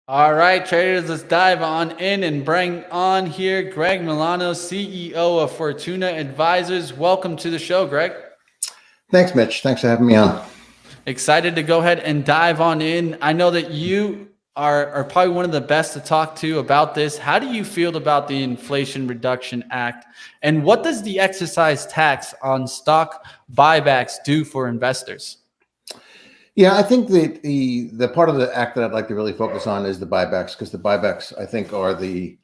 All right, traders, let's dive on in and bring on here Greg Milano, CEO of Fortuna Advisors. Welcome to the show, Greg. Thanks, Mitch. Thanks for having me on. Excited to go ahead and dive on in. I know that you are probably one of the best to talk to about this. How do you feel about the Inflation Reduction Act? And what does the excise tax on stock buybacks do for investors? Yeah, I think the part of the act that I'd like to really focus on is the buybacks, because the buybacks, I think, are the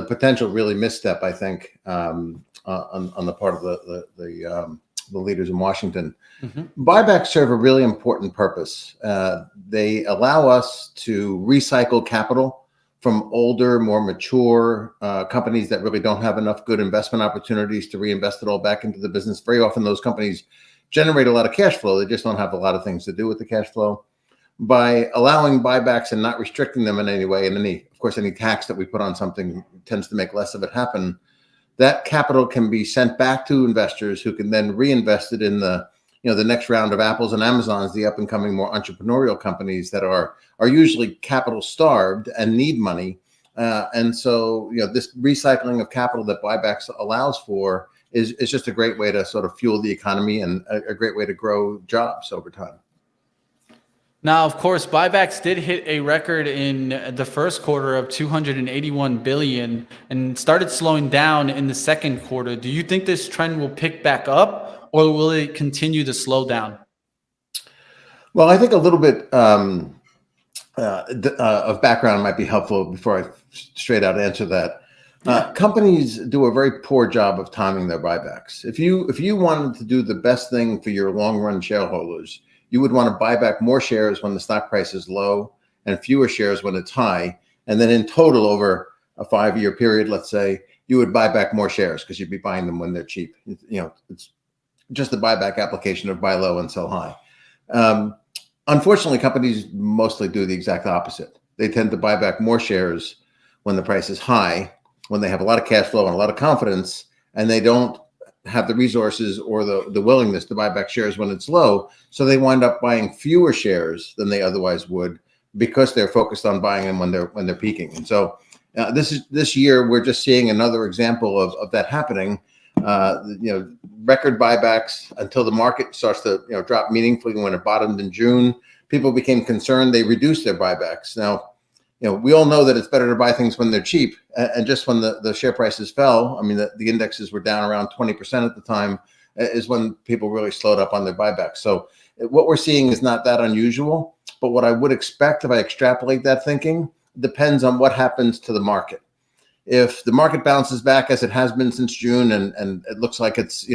potential really misstep, I think, on the part of the leaders in Washington. Buybacks serve a really important purpose. They allow us to recycle capital from older, more mature companies that really don't have enough good investment opportunities to reinvest it all back into the business. Very often those companies generate a lot of cash flow. They just don't have a lot of things to do with the cash flow. By allowing buybacks and not restricting them in any way, and of course, any tax that we put on something tends to make less of it happen, that capital can be sent back to investors who can then reinvest it in the next round of Apples and Amazons, the up and coming more entrepreneurial companies that are usually capital starved and need money. And so, this recycling of capital that buybacks allows for is just a great way to sort of fuel the economy and a great way to grow jobs over time. Now, of course, buybacks did hit a record in the first quarter of 281 billion and started slowing down in the second quarter. Do you think this trend will pick back up, or will it continue to slow down? Well, I think a little bit of background might be helpful before I straight out answer that. Companies do a very poor job of timing their buybacks. If you wanted to do the best thing for your long run shareholders, you would want to buy back more shares when the stock price is low and fewer shares when it's high. And then in total, over a 5-year period, let's say, you would buy back more shares because you'd be buying them when they're cheap. It's just the buyback application of buy low and sell high. Unfortunately, companies mostly do the exact opposite. They tend to buy back more shares when the price is high, when they have a lot of cash flow and a lot of confidence, and they don't have the resources or the willingness to buy back shares when it's low. So they wind up buying fewer shares than they otherwise would because they're focused on buying them when they're peaking. And so this year, we're just seeing another example of that happening. Record buybacks until the market starts to drop meaningfully. When it bottomed in June, people became concerned. They reduced their buybacks. Now, we all know that it's better to buy things when they're cheap. And just when the share prices fell, I mean, the indexes were down around 20% at the time, is when people really slowed up on their buybacks. So what we're seeing is not that unusual. But what I would expect, if I extrapolate that thinking, depends on what happens to the market. If the market bounces back as it has been since June, and it looks like it's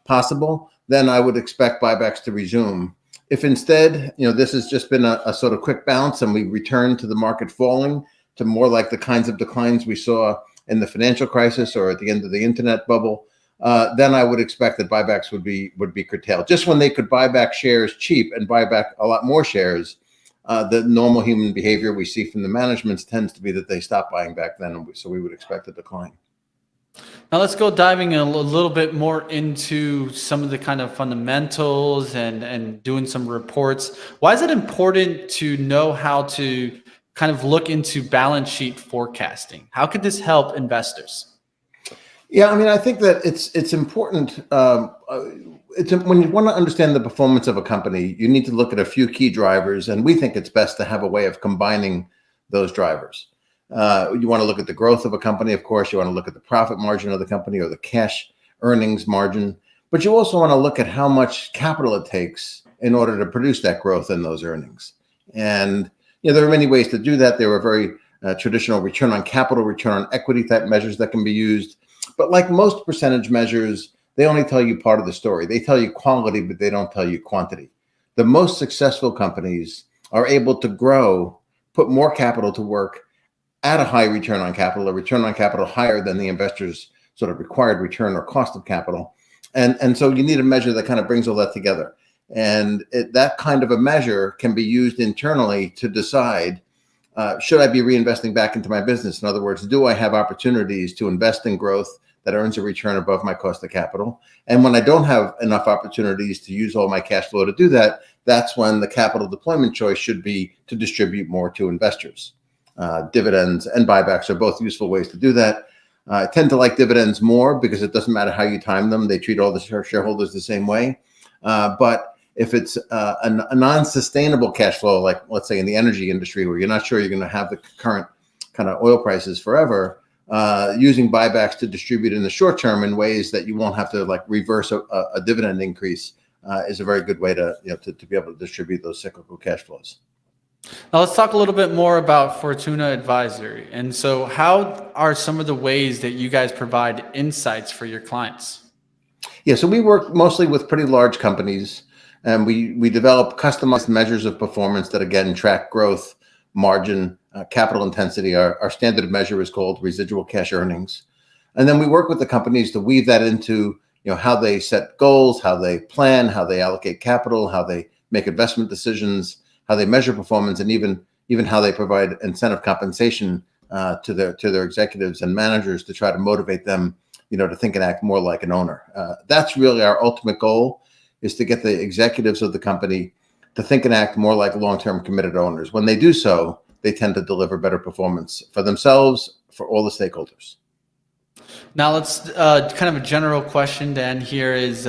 possible, then I would expect buybacks to resume. If instead, this has just been a sort of quick bounce and we return to the market falling to more like the kinds of declines we saw in the financial crisis or at the end of the internet bubble, then I would expect that buybacks would be curtailed. Just when they could buy back shares cheap and buy back a lot more shares, the normal human behavior we see from the managements tends to be that they stop buying back then. So we would expect a decline. Now let's go diving a little bit more into some of the kind of fundamentals and doing some reports. Why is it important to know how to kind of look into balance sheet forecasting? How could this help investors? Yeah, I mean, I think that it's important. When you want to understand the performance of a company, you need to look at a few key drivers, and we think it's best to have a way of combining those drivers. You want to look at the growth of a company, of course. You want to look at the profit margin of the company or the cash earnings margin, but you also want to look at how much capital it takes in order to produce that growth and those earnings. And there are many ways to do that. There are very traditional return on capital, return on equity type measures that can be used. But like most percentage measures, they only tell you part of the story. They tell you quality, but they don't tell you quantity. The most successful companies are able to grow, put more capital to work at a high return on capital, a return on capital higher than the investor's sort of required return or cost of capital. And so you need a measure that kind of brings all that together. And that kind of a measure can be used internally to decide, should I be reinvesting back into my business? In other words, do I have opportunities to invest in growth that earns a return above my cost of capital? And when I don't have enough opportunities to use all my cash flow to do that, that's when the capital deployment choice should be to distribute more to investors. Dividends and buybacks are both useful ways to do that. I tend to like dividends more because it doesn't matter how you time them. They treat all the shareholders the same way. But if it's a non-sustainable cash flow, like let's say in the energy industry where you're not sure you're going to have the current kind of oil prices forever, using buybacks to distribute in the short term in ways that you won't have to like reverse a dividend increase is a very good way to, to be able to distribute those cyclical cash flows. Now let's talk a little bit more about Fortuna Advisory. And so how are some of the ways that you guys provide insights for your clients? Yeah, so we work mostly with pretty large companies, and we develop customized measures of performance that, again, track growth, margin, capital intensity. Our standard measure is called residual cash earnings. And then we work with the companies to weave that into how they set goals, how they plan, how they allocate capital, how they make investment decisions, how they measure performance, and even how they provide incentive compensation to their executives and managers to try to motivate them, to think and act more like an owner. That's really our ultimate goal, is to get the executives of the company to think and act more like long-term committed owners. When they do so, they tend to deliver better performance for themselves, for all the stakeholders. Now let's kind of a general question to end here is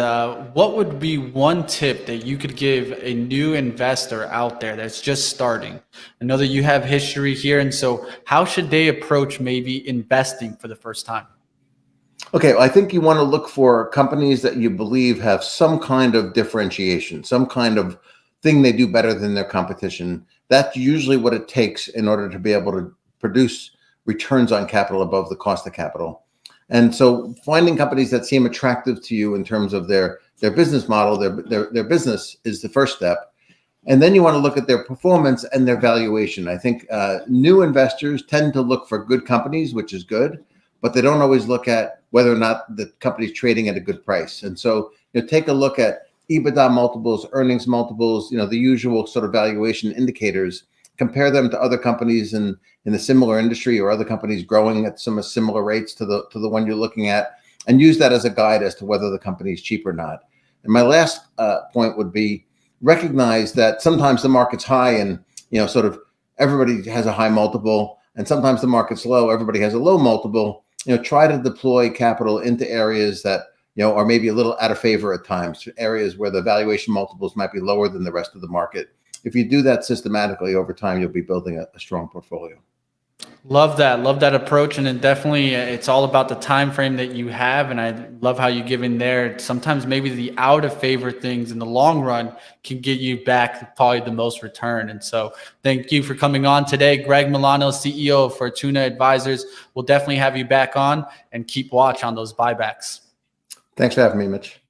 what would be one tip that you could give a new investor out there that's just starting? I know that you have history here, and so how should they approach maybe investing for the first time? Okay, well, I think you want to look for companies that you believe have some kind of differentiation, some kind of thing they do better than their competition. That's usually what it takes in order to be able to produce returns on capital above the cost of capital. And so finding companies that seem attractive to you in terms of their business model, their business is the first step. And then you want to look at their performance and their valuation. I think new investors tend to look for good companies, which is good, but they don't always look at whether or not the company's trading at a good price. And so take a look at EBITDA multiples, earnings multiples, the usual sort of valuation indicators. Compare them to other companies in a similar industry or other companies growing at some similar rates to the one you're looking at, and use that as a guide as to whether the company is cheap or not. And my last point would be recognize that sometimes the market's high and sort of everybody has a high multiple, and sometimes the market's low, everybody has a low multiple. Try to deploy capital into areas that are maybe a little out of favor at times, areas where the valuation multiples might be lower than the rest of the market. If you do that systematically over time, you'll be building a strong portfolio. Love that approach, and then definitely it's all about the time frame that you have, and I love how you give in there. Sometimes maybe the out of favor things in the long run can get you back probably the most return. And so thank you for coming on today, Greg Milano, CEO of Fortuna Advisors. We'll definitely have you back on, and keep watch on those buybacks. Thanks for having me, Mitch.